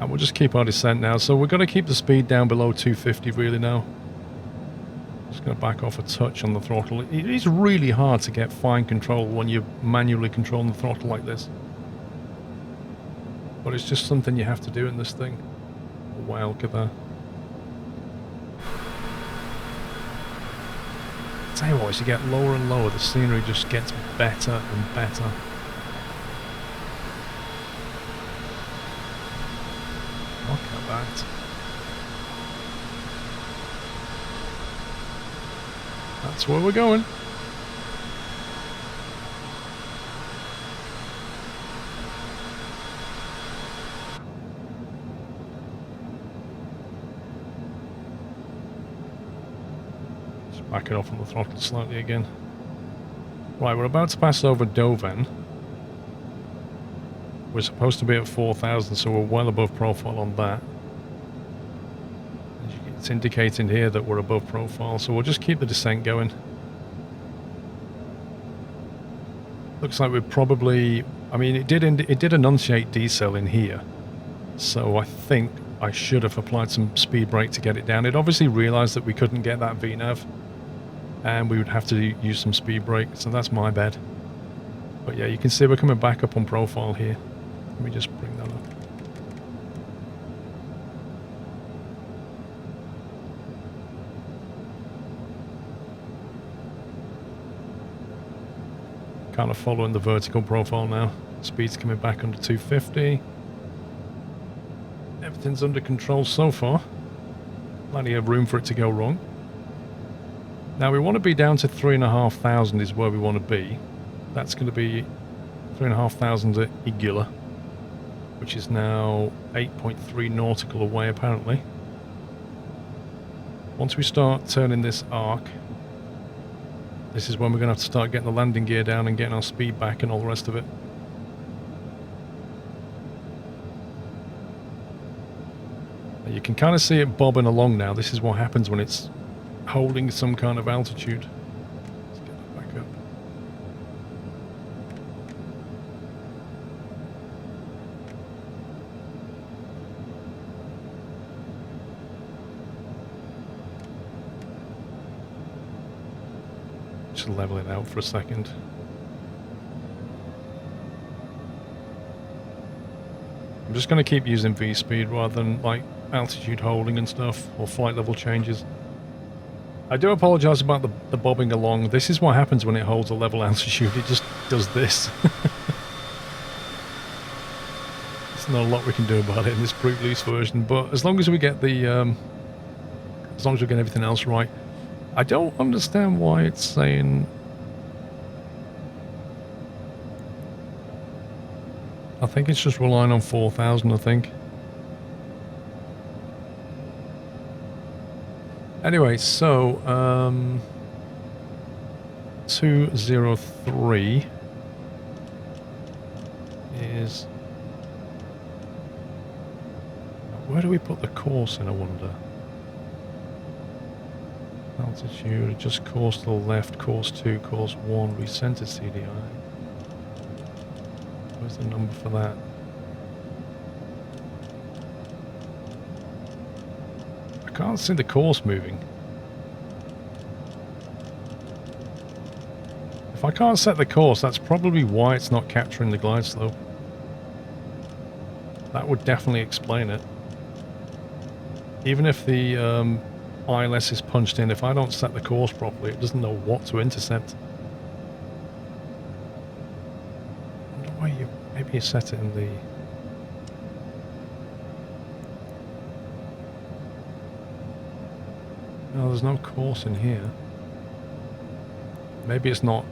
And we'll just keep our descent now. So we're going to keep the speed down below 250 really now. Just going to back off a touch on the throttle. It is really hard to get fine control when you're manually controlling the throttle like this. But it's just something you have to do in this thing. Wow, look at that. Tell you what, as you get lower and lower, the scenery just gets better and better. Look at that. That's where we're going. Back it off on the throttle slightly again. Right, we're about to pass over Doven. We're supposed to be at 4,000, so we're well above profile on that. It's indicating here that we're above profile, so we'll just keep the descent going. Looks like we're probably... I mean, it did enunciate decel in here, so I think I should have applied some speed brake to get it down. It obviously realised that we couldn't get that VNAV, and we would have to use some speed brake, so that's my bad. But yeah, you can see we're coming back up on profile here. Let me just bring that up. Kind of following the vertical profile now. Speed's coming back under 250. Everything's under control so far. Plenty of room for it to go wrong. Now we want to be down to 3,500 is where we want to be. That's going to be 3,500 at Igula, which is now 8.3 nautical away apparently. Once we start turning this arc, this is when we're going to have to start getting the landing gear down and getting our speed back and all the rest of it. You can kind of see it bobbing along now. This is what happens when it's holding some kind of altitude. Let's get that back up. Just level it out for a second. I'm just going to keep using V-speed rather than like altitude holding and stuff, or flight level changes. I do apologise about the bobbing along. This is what happens when it holds a level altitude. It just does this. There's not a lot we can do about it in this pre-release version, but as long as we get the as long as we get everything else right. I don't understand why it's saying... I think it's just relying on 4,000, I think. Anyway, so 203 is... Where do we put the course in, I wonder? Altitude, just course to the left, course 2, course 1, recenter CDI. Where's the number for that? I can't see the course moving. If I can't set the course, that's probably why it's not capturing the glide slope. That would definitely explain it. Even if the ILS is punched in, if I don't set the course properly, it doesn't know what to intercept. I wonder why you... Maybe you set it in the... No, there's no course in here. Maybe it's not...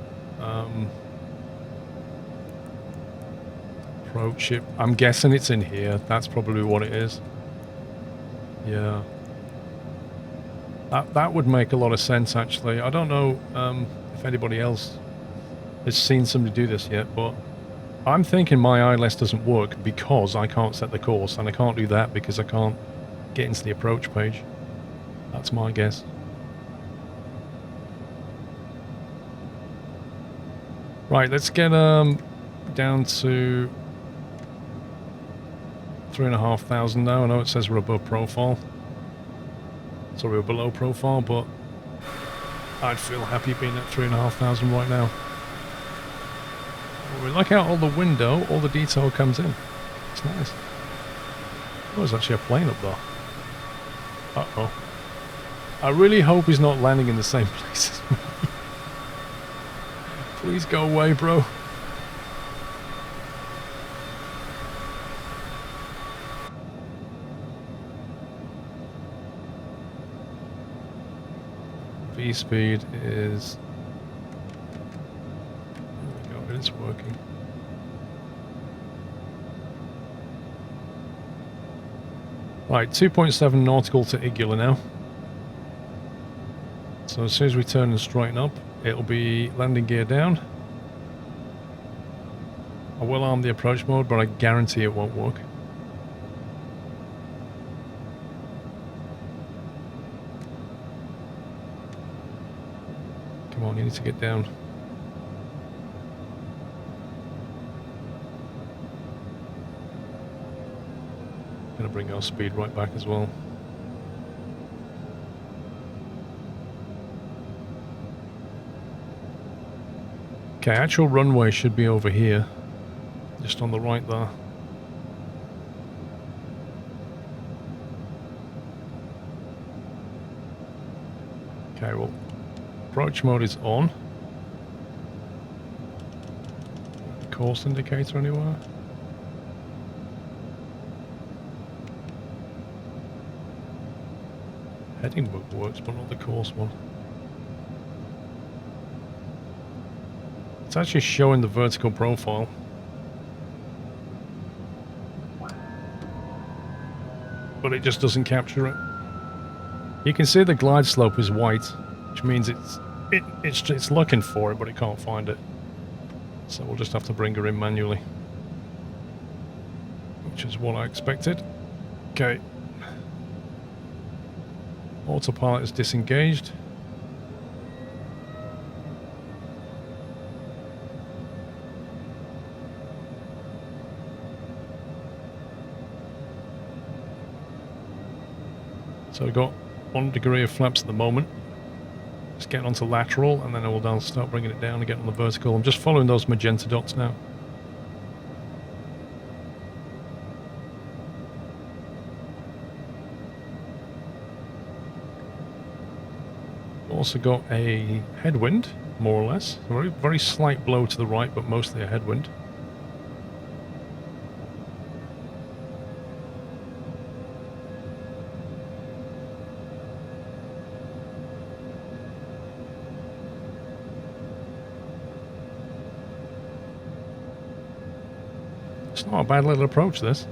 approach it. I'm guessing it's in here. That's probably what it is. Yeah. That would make a lot of sense, actually. I don't know if anybody else has seen somebody do this yet, but I'm thinking my ILS doesn't work because I can't set the course, and I can't do that because I can't get into the approach page. That's my guess. Right, let's get down to 3,500 now. I know it says we're above profile. So we're below profile, but I'd feel happy being at 3,500 right now. When we look out all the window, all the detail comes in. It's nice. Oh, there's actually a plane up there. Uh-oh. I really hope he's not landing in the same place as me. Please go away, bro. V-speed is... There we go, it is working. Right, 2.7 nautical to Igula now. So as soon as we turn and straighten up, it'll be landing gear down. I will arm the approach mode, but I guarantee it won't work. Come on, you need to get down. Gonna bring our speed right back as well. Okay, actual runway should be over here. Just on the right there. Okay, well, approach mode is on. Course indicator anywhere? Heading book works, but not the course one. It's actually showing the vertical profile. But it just doesn't capture it. You can see the glide slope is white, which means it's looking for it, but it can't find it. So we'll just have to bring her in manually, which is what I expected. Okay. Autopilot is disengaged. So we've got 1 degree of flaps at the moment. Just getting onto lateral, and then I will start bringing it down and get on the vertical. I'm just following those magenta dots now. Also got a headwind, more or less. A very, very slight blow to the right, but mostly a headwind. It's not a bad little approach, this.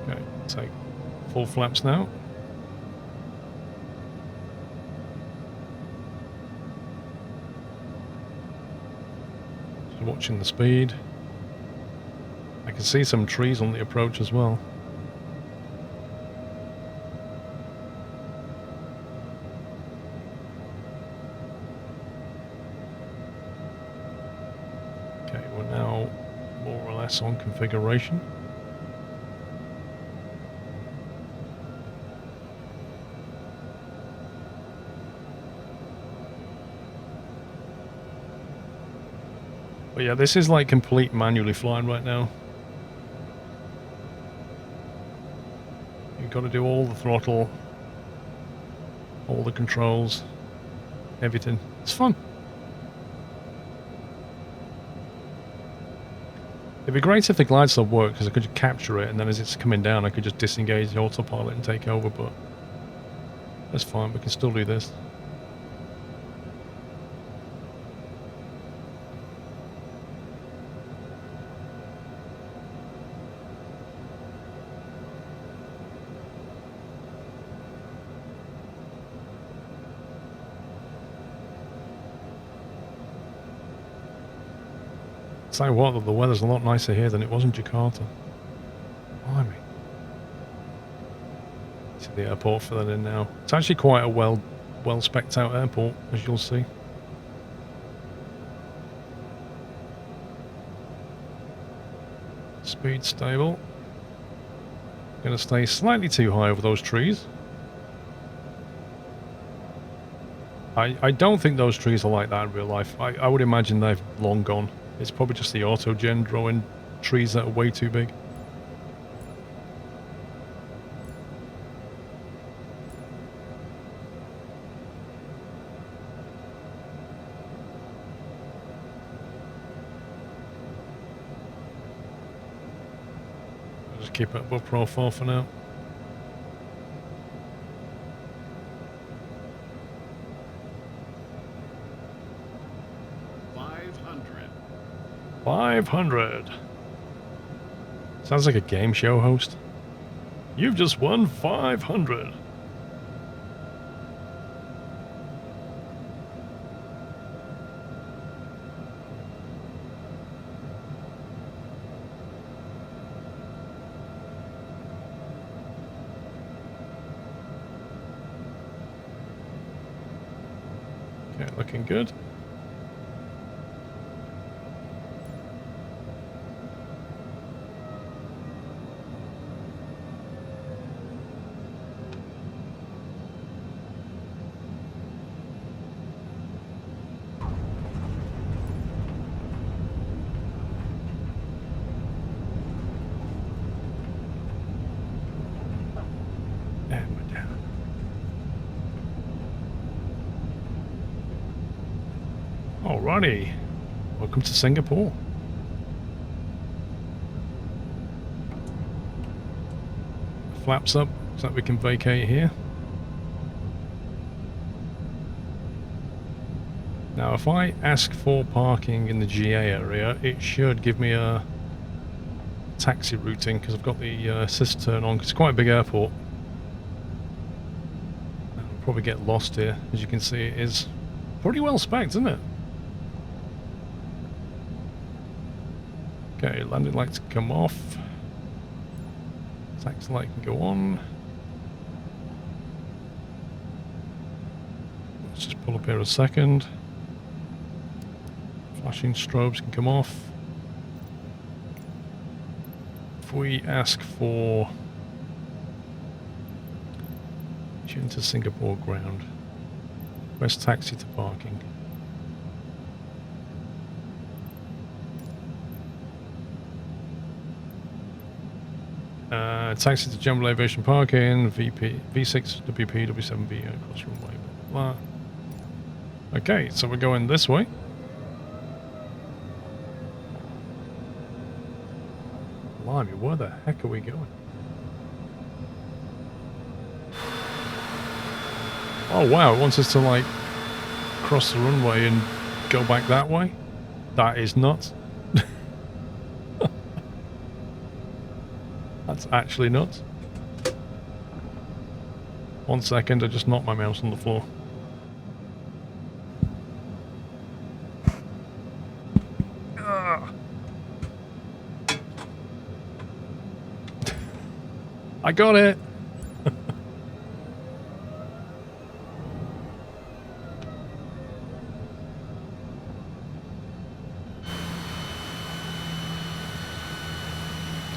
Okay, take full flaps now. Just watching the speed. I can see some trees on the approach as well. On configuration. But yeah, this is like complete manually flying right now. You've got to do all the throttle, all the controls, everything. It's fun. It'd be great if the glide slope worked, because I could capture it, and then as it's coming down I could just disengage the autopilot and take over, but that's fine, we can still do this. Tell you what, the weather's a lot nicer here than it was in Jakarta. Blimey. See the airport filling in now. It's actually quite a well spec'd out airport, as you'll see. Speed stable. Going to stay slightly too high over those trees. I don't think those trees are like that in real life. I would imagine they've long gone. It's probably just the auto-gen drawing trees that are way too big. I'll just keep it above profile for now. 500. Sounds like a game show host. You've just won 500. Okay, looking good. Alrighty, welcome to Singapore. Flaps up so that we can vacate here. Now if I ask for parking in the GA area, it should give me a taxi routing because I've got the assist turn on, 'cause it's quite a big airport. I'll probably get lost here. As you can see, it is pretty well spec'd, isn't it? Okay, landing lights come off. Taxi light can go on. Let's just pull up here a second. Flashing strobes can come off. If we ask for tune to Singapore ground, where's taxi to parking? Taxi to general aviation parking, V6, WP, W7B, across runway, blah, blah, blah. Okay, so we're going this way. Blimey, where the heck are we going? Oh wow, it wants us to like cross the runway and go back that way? That is nuts. That's actually nuts. 1 second, I just knocked my mouse on the floor. I got it!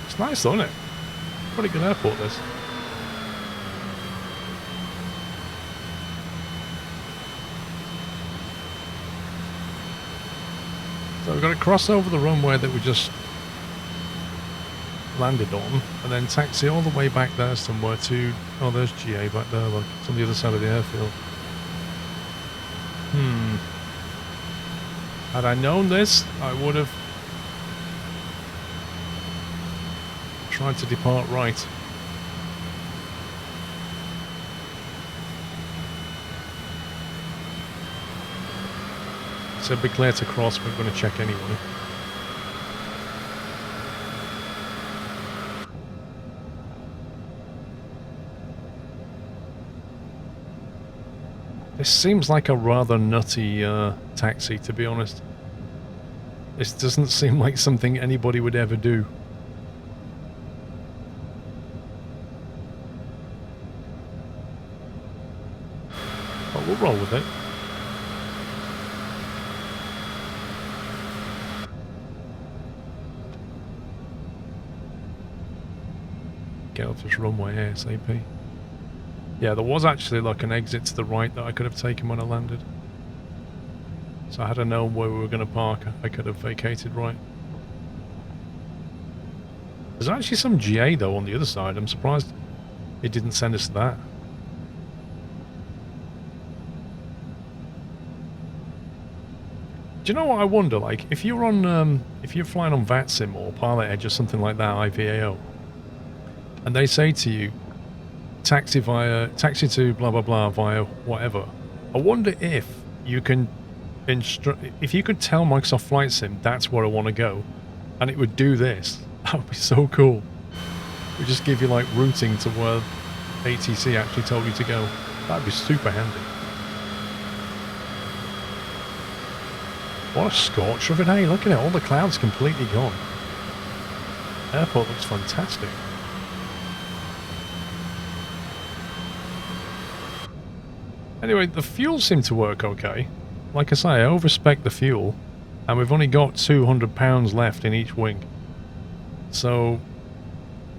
It's nice, though, isn't it? Pretty good airport, this. So we've got to cross over the runway that we just landed on, and then taxi all the way back there somewhere to... Oh, there's GA back there, look. It's on the other side of the airfield. Had I known this, I would have tried to depart right. So be clear to cross, but we're going to check anyway. This seems like a rather nutty taxi, to be honest. This doesn't seem like something anybody would ever do. But we'll roll with it. Get off this runway ASAP. Yeah, there was actually like an exit to the right that I could have taken when I landed. So had I known where we were going to park, I could have vacated right. There's actually some GA though on the other side. I'm surprised it didn't send us that. Do you know what I wonder? Like, if you're on, if you're flying on VATSIM or Pilot Edge or something like that, IVAO, and they say to you, taxi to blah blah blah via whatever. I wonder if you can if you could tell Microsoft Flight Sim that's where I want to go, and it would do this, that would be so cool. It would just give you like routing to where ATC actually told you to go. That'd be super handy. What a scorch of it, hey, look at it, all the clouds completely gone. Airport looks fantastic. Anyway, the fuel seemed to work okay. Like I say, I overspec the fuel, and we've only got 200 pounds left in each wing. So,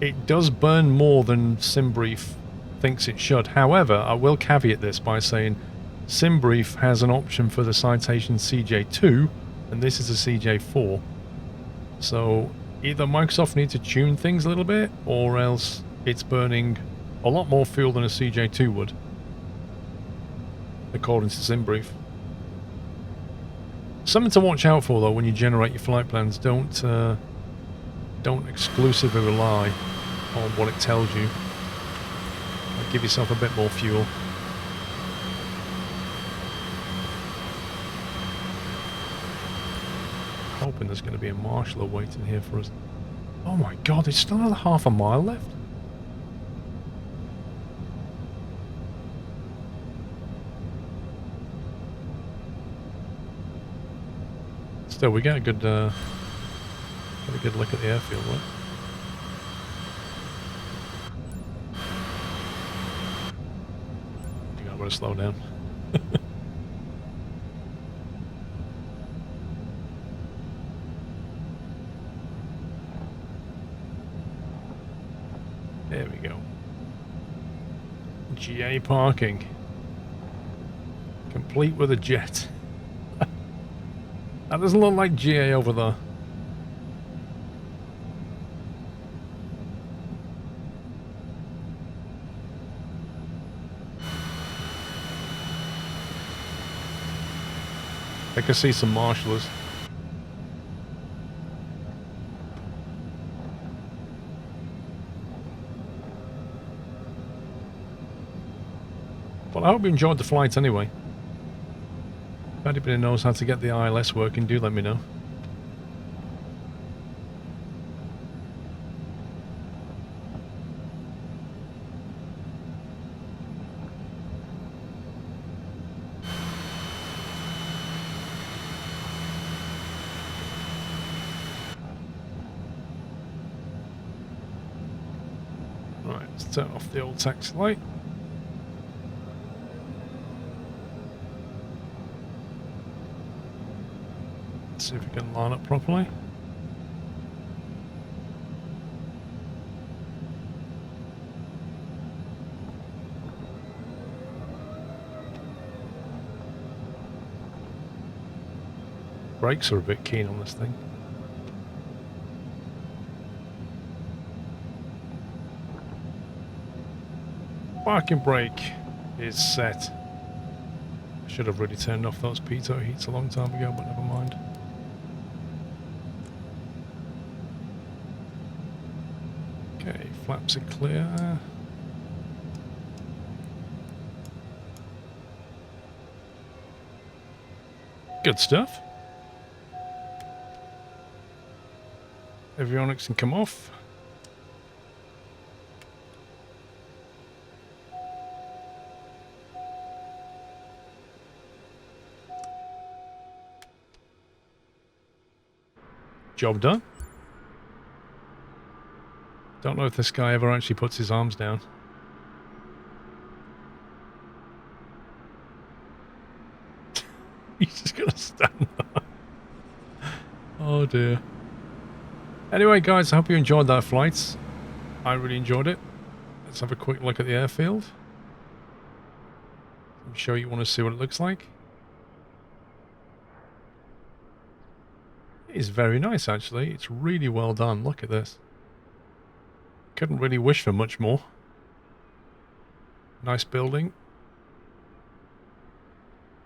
it does burn more than SimBrief thinks it should. However, I will caveat this by saying SimBrief has an option for the Citation CJ2, and this is a CJ4. So, either Microsoft needs to tune things a little bit, or else it's burning a lot more fuel than a CJ2 would, according to SimBrief. Something to watch out for though when you generate your flight plans. Don't exclusively rely on what it tells you. Give yourself a bit more fuel. Hoping there's going to be a marshal waiting here for us. Oh my god, there's still another half a mile left. Still, we get a good look at the airfield, right? You gotta slow down. There we go. GA parking. Complete with a jet. That doesn't look like GA over there. I can see some marshallers. Well, I hope you enjoyed the flight anyway. If anybody knows how to get the ILS working, do let me know. Right, let's turn off the old taxi light. See if we can line up properly. Brakes are a bit keen on this thing. Parking brake is set. I should have really turned off those pitot heats a long time ago, but never mind. Okay, flaps are clear. Good stuff. Avionics can come off. Job done. Don't know if this guy ever actually puts his arms down. He's just gonna stand there. Oh dear. Anyway guys, I hope you enjoyed that flight. I really enjoyed it. Let's have a quick look at the airfield. I'm sure you want to see what it looks like. It is very nice actually. It's really well done. Look at this. Couldn't really wish for much more. Nice building.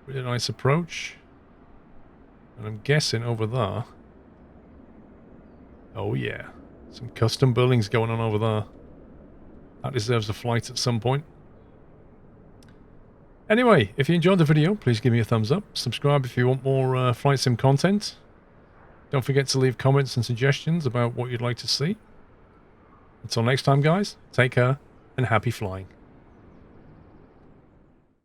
Really nice approach. And I'm guessing over there. Oh yeah. Some custom buildings going on over there. That deserves a flight at some point. Anyway, if you enjoyed the video, please give me a thumbs up. Subscribe if you want more flight sim content. Don't forget to leave comments and suggestions about what you'd like to see. Until next time, guys, take care and happy flying.